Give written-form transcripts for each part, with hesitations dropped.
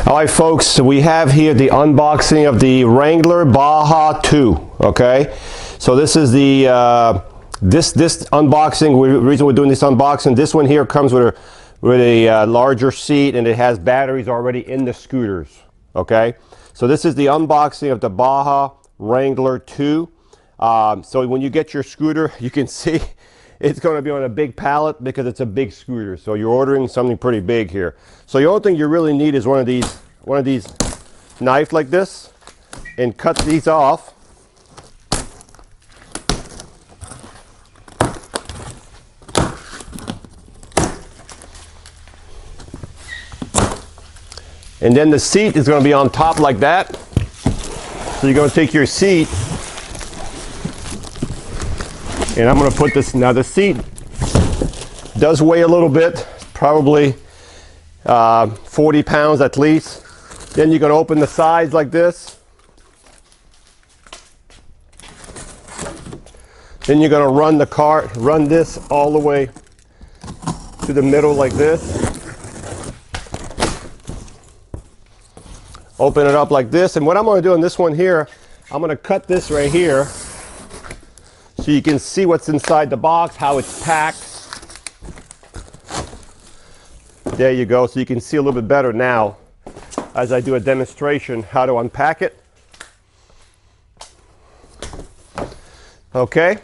All right, folks, so we have here the unboxing of the Wrangler Baja 2, okay? So this is the, this unboxing, the reason we're doing this unboxing, this one here comes with a larger seat, and it has batteries already in the scooters, okay? So this is the unboxing of the Baja Wrangler 2. So when you get your scooter, you can see it's going to be on a big pallet because it's a big scooter. So you're ordering something pretty big here. So the only thing you really need is one of these knife like this, and cut these off. And then the seat is going to be on top like that. So you're going to take your seat, and I'm going to put this, now the seat does weigh a little bit, probably 40 pounds at least. Then you're going to open the sides like this. Then you're going to run this all the way to the middle like this. Open it up like this, and what I'm going to do on this one here, I'm going to cut this right here so you can see what's inside the box, how it's packed. There you go, so you can see a little bit better now as I do a demonstration how to unpack it. Okay,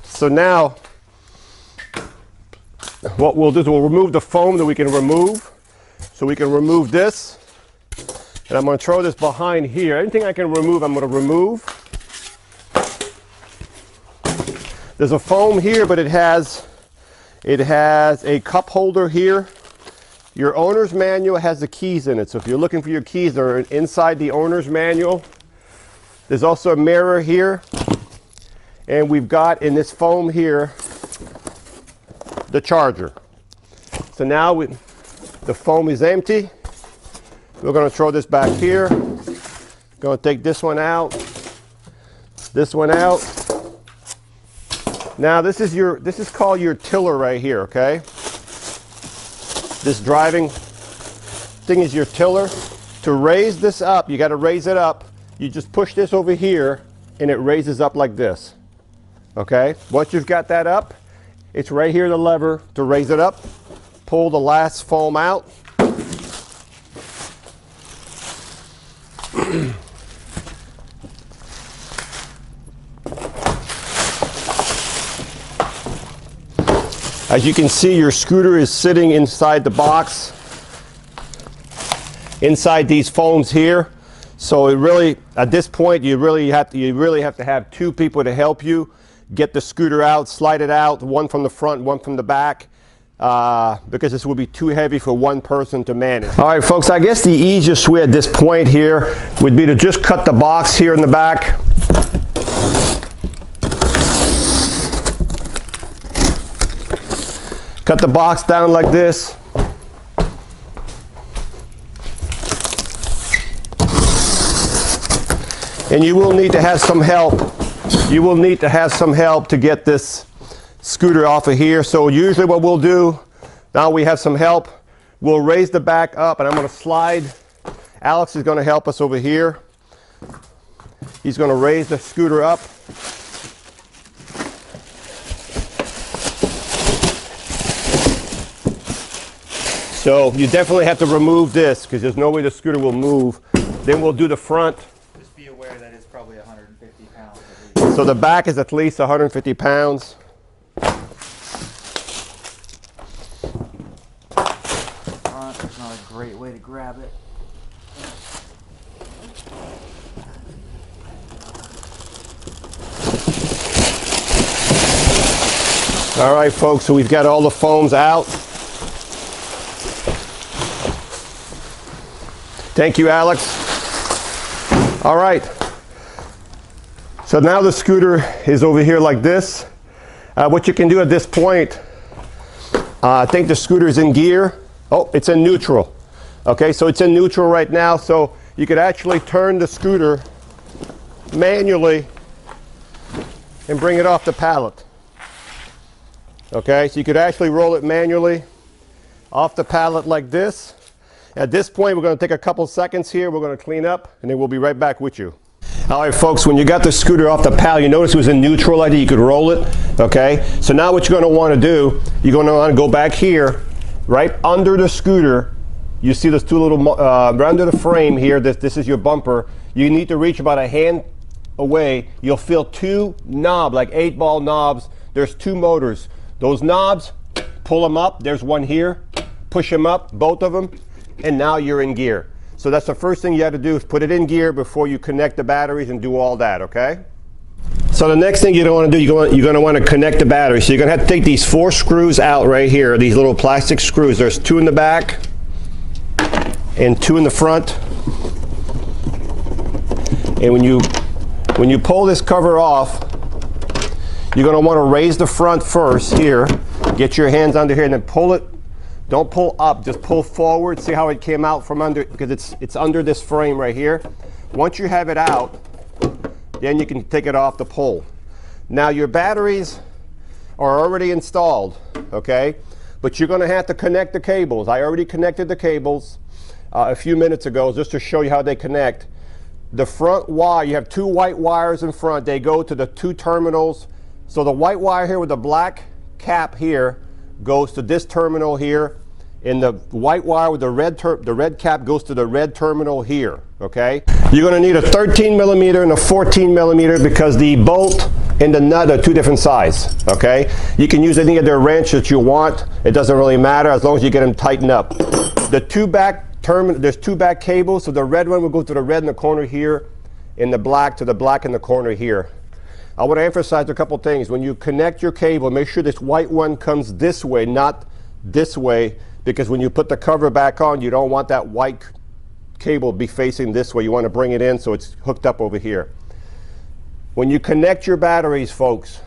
so now what we'll do is we'll remove the foam that we can remove. So we can remove this. And I'm going to throw this behind here. Anything I can remove, I'm going to remove. There's a foam here, but it has a cup holder here. Your owner's manual has the keys in it. So if you're looking for your keys, they're inside the owner's manual. There's also a mirror here. And we've got in this foam here the charger. So now the foam is empty. We're going to throw this back here. Going to take this one out. This one out. Now this is called your tiller right here, okay? This driving thing is your tiller. To raise this up, you got to raise it up. You just push this over here and it raises up like this. Okay? Once you've got that up, it's right here, the lever to raise it up. Pull the last foam out. As you can see, your scooter is sitting inside the box, inside these foams here. So it really, at this point, you really have to have two people to help you get the scooter out, slide it out, one from the front, one from the back, because this would be too heavy for one person to manage. All right, folks, I guess the easiest way at this point here would be to just cut the box here in the back. Cut the box down like this. And you will need to have some help. You will need to have some help to get this scooter off of here. So usually what we'll do, now we have some help, we'll raise the back up, and I'm going to slide. Alex is going to help us over here. He's going to raise the scooter up. So you definitely have to remove this because there's no way the scooter will move. Then we'll do the front. Just be aware that it's probably 150 pounds at least. So the back is at least 150 pounds. Front is not a great way to grab it. All right, folks, so we've got all the foams out. Thank you, Alex. All right. So now the scooter is over here like this. What you can do at this point, I think the scooter is in gear. Oh, it's in neutral. Okay, so it's in neutral right now. So you could actually turn the scooter manually and bring it off the pallet. Okay, so you could actually roll it manually off the pallet like this. At this point, we're going to take a couple seconds here. We're going to clean up, and then we'll be right back with you. All right, folks, when you got the scooter off the paddle, you notice it was in neutral like that. You could roll it, okay? So now what you're going to want to do, you're going to want to go back here, right under the scooter. You see those two little, right under the frame here, this is your bumper. You need to reach about a hand away. You'll feel two knobs, like 8-ball knobs. There's two motors. Those knobs, pull them up. There's one here. Push them up, both of them, and now you're in gear. So that's the first thing you have to do is put it in gear before you connect the batteries and do all that, okay? So the next thing you're going to do, you're going to want to connect the battery. So you're going to have to take these 4 screws out right here, these little plastic screws. There's 2 in the back and 2 in the front. And when you pull this cover off, you're going to want to raise the front first here. Get your hands under here and then pull it. Don't pull up, just pull forward. See how it came out from under, because it's under this frame right here. Once you have it out, then you can take it off the pole. Now your batteries are already installed, okay? But you're gonna have to connect the cables. I already connected the cables a few minutes ago just to show you how they connect. The front wire, you have 2 white wires in front. They go to the 2 terminals. So the white wire here with the black cap here goes to this terminal here, and the white wire with the red cap goes to the red terminal here, okay? You're going to need a 13 millimeter and a 14 millimeter because the bolt and the nut are 2 different sizes, okay? You can use any of their wrench that you want. It doesn't really matter as long as you get them tightened up. The 2 back there's 2 back cables, so the red one will go to the red in the corner here, and the black to the black in the corner here. I want to emphasize a couple things. When you connect your cable, make sure this white one comes this way, not this way, because when you put the cover back on, you don't want that white cable to be facing this way. You want to bring it in so it's hooked up over here. When you connect your batteries, folks,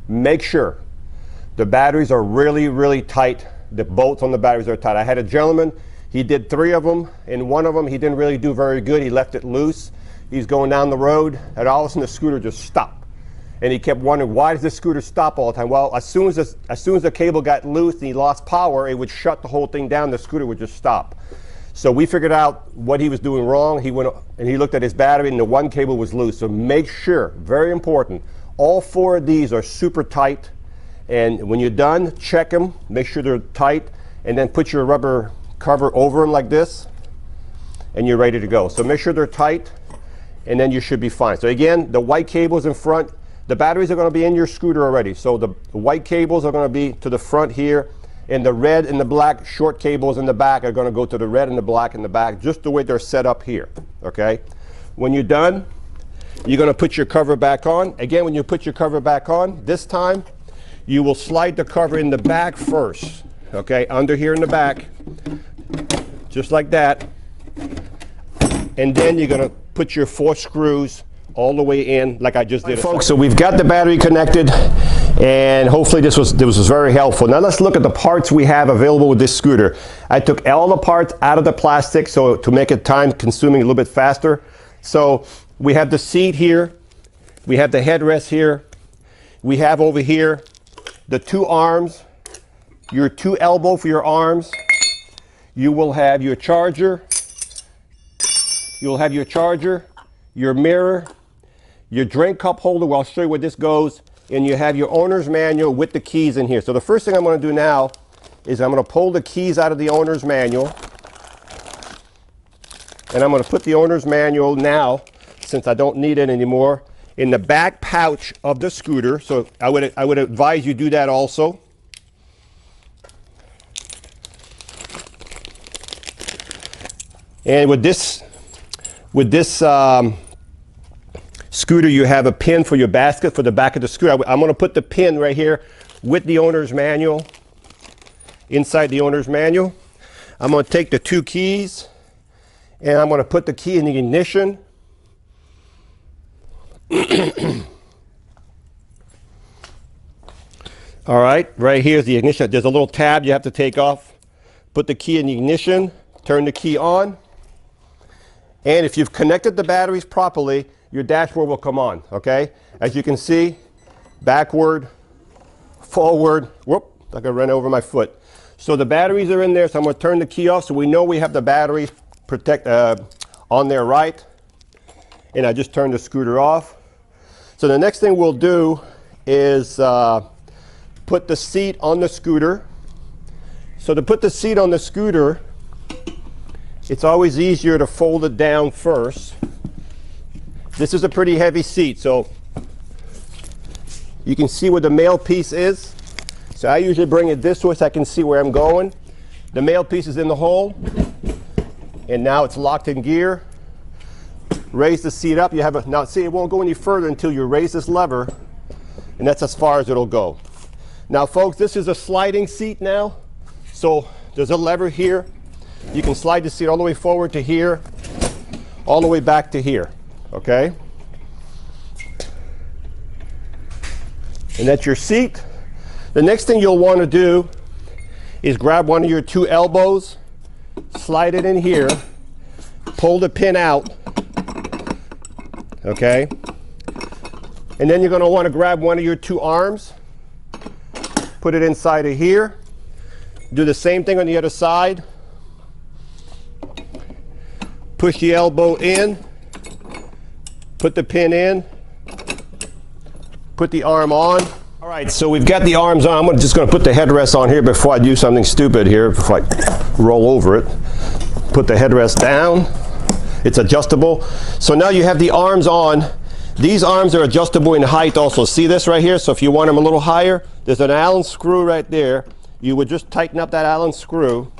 make sure the batteries are really, really tight. The bolts on the batteries are tight. I had a gentleman, he did 3 of them, and one of them he didn't really do very good. He left it loose. He's going down the road, and all of a sudden the scooter just stopped. And he kept wondering, why does this scooter stop all the time? Well, as soon as the cable got loose and he lost power, it would shut the whole thing down. The scooter would just stop. So we figured out what he was doing wrong. He went and he looked at his battery, and the one cable was loose. So make sure, very important, all 4 of these are super tight. And when you're done, check them, make sure they're tight, and then put your rubber cover over them like this, and you're ready to go. So make sure they're tight, and then you should be fine. So again, the white cables in front, the batteries are going to be in your scooter already. So the white cables are going to be to the front here, and the red and the black short cables in the back are going to go to the red and the black in the back, just the way they're set up here, okay? When you're done, you're going to put your cover back on. Again, when you put your cover back on, this time, you will slide the cover in the back first, okay? Under here in the back, just like that. And then you're going to put your 4 screws all the way in like I just did. Folks, so we've got the battery connected, and hopefully this was very helpful. Now let's look at the parts we have available with this scooter. I took all the parts out of the plastic so to make it time consuming a little bit faster. So we have the seat here, we have the headrest here, we have over here the 2 arms, your 2 elbow for your arms. You will have your charger. You'll have your charger, your mirror, your drink cup holder. Well, I'll show you where this goes. And you have your owner's manual with the keys in here. So the first thing I'm going to do now is I'm going to pull the keys out of the owner's manual. And I'm going to put the owner's manual now, since I don't need it anymore, in the back pouch of the scooter. So I would advise you do that also. And with this scooter, you have a pin for your basket for the back of the scooter. I'm going to put the pin right here with the owner's manual, inside the owner's manual. I'm going to take the 2 keys, and I'm going to put the key in the ignition. All right here's the ignition. There's a little tab you have to take off. Put the key in the ignition, turn the key on. And if you've connected the batteries properly, your dashboard will come on, okay? As you can see, backward, forward, whoop, like I ran over my foot. So the batteries are in there, so I'm going to turn the key off so we know we have the batteries on there right. And I just turned the scooter off. So the next thing we'll do is put the seat on the scooter. So to put the seat on the scooter, it's always easier to fold it down first. This is a pretty heavy seat, so you can see where the male piece is. So I usually bring it this way so I can see where I'm going. The male piece is in the hole, and now it's locked in gear. Raise the seat up. You have a, now see, it won't go any further until you raise this lever, and that's as far as it'll go. Now folks, this is a sliding seat now. So there's a lever here. You can slide the seat all the way forward to here, all the way back to here, okay? And that's your seat. The next thing you'll want to do is grab one of your two elbows, slide it in here, pull the pin out, okay? And then you're going to want to grab one of your two arms, put it inside of here. Do the same thing on the other side. Push the elbow in, put the pin in, put the arm on. All right, so we've got the arms on. I'm just going to put the headrest on here before I do something stupid here, before I roll over it. Put the headrest down. It's adjustable. So now you have the arms on. These arms are adjustable in height also. See this right here? So if you want them a little higher, there's an Allen screw right there. You would just tighten up that Allen screw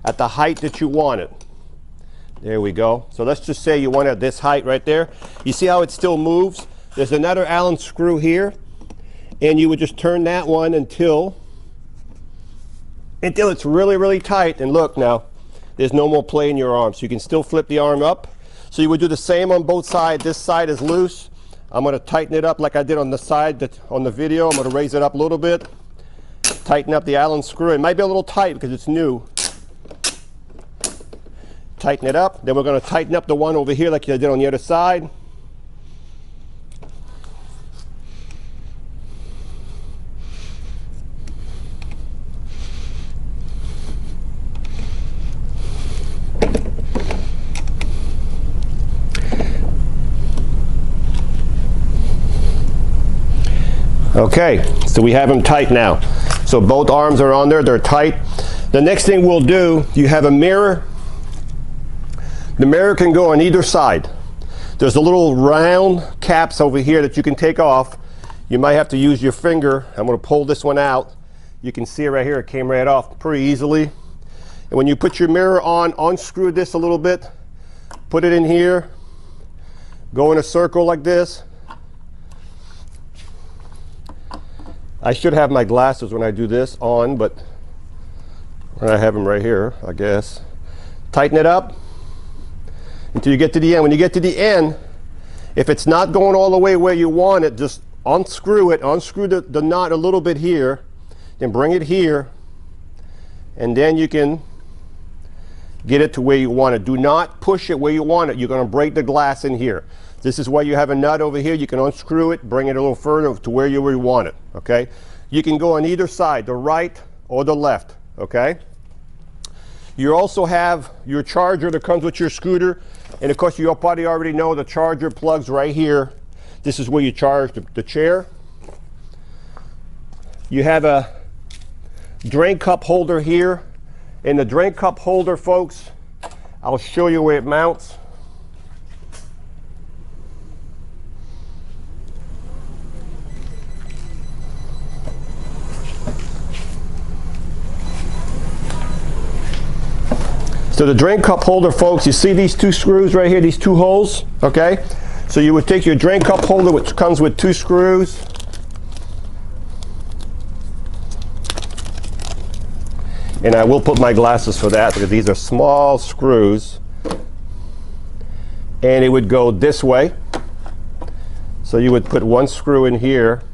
at the height that you want it. There we go. So let's just say you want it at this height right there. You see how it still moves? There's another Allen screw here, and you would just turn that one until it's really, really tight. And look now, there's no more play in your arm. So you can still flip the arm up. So you would do the same on both sides. This side is loose. I'm going to tighten it up like I did on the side on the video. I'm going to raise it up a little bit. Tighten up the Allen screw. It might be a little tight because it's new. Tighten it up. Then we're going to tighten up the one over here like I did on the other side. Okay, so we have them tight now. So both arms are on there, they're tight. The next thing we'll do, you have a mirror. The mirror can go on either side. There's a little round caps over here that you can take off. You might have to use your finger. I'm going to pull this one out. You can see it right here, it came right off pretty easily. And when you put your mirror on, unscrew this a little bit, put it in here, go in a circle like this. I should have my glasses when I do this on, but I have them right here, I guess. Tighten it up until you get to the end. When you get to the end, if it's not going all the way where you want it, just unscrew it, unscrew the knot a little bit here, then bring it here, and then you can get it to where you want it. Do not push it where you want it. You're going to break the glass in here. This is why you have a nut over here. You can unscrew it, bring it a little further to where you want it, okay? You can go on either side, the right or the left, okay? You also have your charger that comes with your scooter. And of course, you probably already know the charger plugs right here. This is where you charge the chair. You have a drain cup holder here. And the drain cup holder, folks, I'll show you where it mounts. So the drain cup holder, folks, you see these two screws right here, these two holes, okay? So you would take your drain cup holder, which comes with two screws, and I will put my glasses for that because these are small screws, and it would go this way. So you would put one screw in here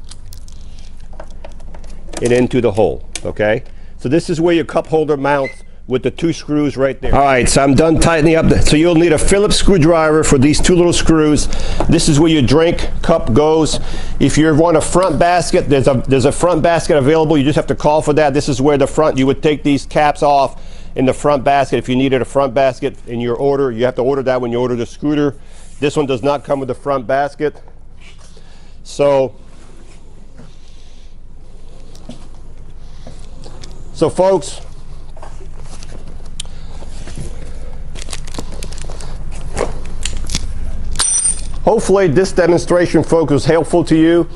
and into the hole, okay? So this is where your cup holder mounts with the 2 screws right there. All right, so I'm done tightening up. So you'll need a Phillips screwdriver for these 2 little screws. This is where your drink cup goes. If you want a front basket, there's a front basket available. You just have to call for that. This is where the front, you would take these caps off in the front basket. If you needed a front basket in your order, you have to order that when you order the scooter. This one does not come with a front basket. So folks, hopefully this demonstration, folks, was helpful to you.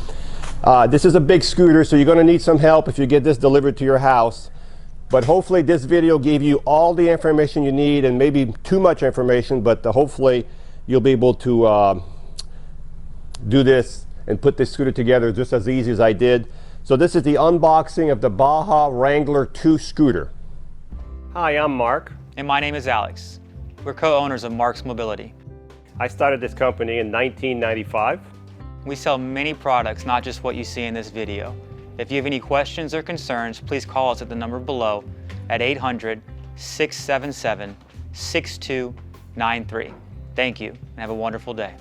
This is a big scooter, so you're going to need some help if you get this delivered to your house. But hopefully this video gave you all the information you need, and maybe too much information, but hopefully you'll be able to do this and put this scooter together just as easy as I did. So this is the unboxing of the Baja Wrangler 2 scooter. Hi, I'm Mark. And my name is Alex. We're co-owners of Marc's Mobility. I started this company in 1995. We sell many products, not just what you see in this video. If you have any questions or concerns, please call us at the number below at 800-677-6293. Thank you, and have a wonderful day.